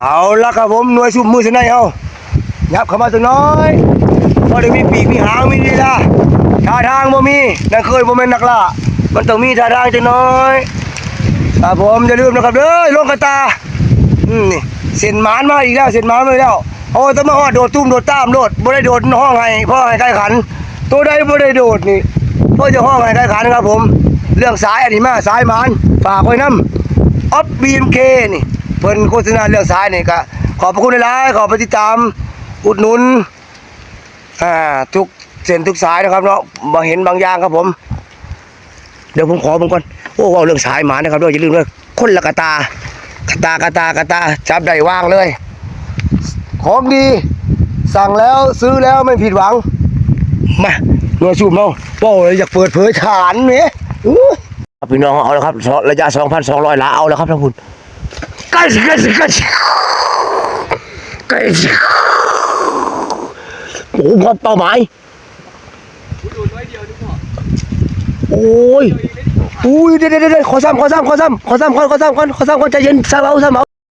เอาละครับผมหน่วยชุบมือสนายเอายับเข้ามาตัวน้อยพอได้มีปีกมีหางมีลีลาท่าทางบ่มีนั่นเคยบ่แม่นนักล่ามันต้องมีท่าทางจังน้อยครับผมอย่าลืมนะครับเด้อลงกระตานี่เส้นหมานมาอีกแล้วเส้นหมานมาอีกแล้วโอ้ต้องมาฮอดโดดตุ้มโดดตามโดดบ่ได้โดดห้องให้พ่อให้ใกล้ขันตัวใดบ่ได้โดดนี่พ่อจะห้องให้ใกล้ขันครับผมเรื่องสายอันนี้มาสายหมานฝากไว้นำออฟบีเอ็มเคนี่เพิ่นโฆษณาเรื่องสายนี่ก็ขอบพระคุณหลายๆขอไปติดตามอุดหนุนทุกเส้นทุกสายนะครับเนาะมาเห็นบางอย่างครับผมเดี๋ยวผมขอผมก่อนโอ้ว่าเรื่องสายหมานะครับด้วยอย่าลืมด้วยคนละกะตจับได้วางเลยของดีสั่งแล้วซื้อแล้วไม่ผิดหวังมาหน่วยชูบเนาะโอ้ยอยากเปิดเผยฐานเนี่ยพี่น้องเอาแล้วครับระยะ 2,200 หลาเอาแล้วครับท่านผู้ใกล้โอ้โหเป้าหมายโอ้ยเดี๋ยวขอซ้ำก่อนใจเย็นซ้ำเอา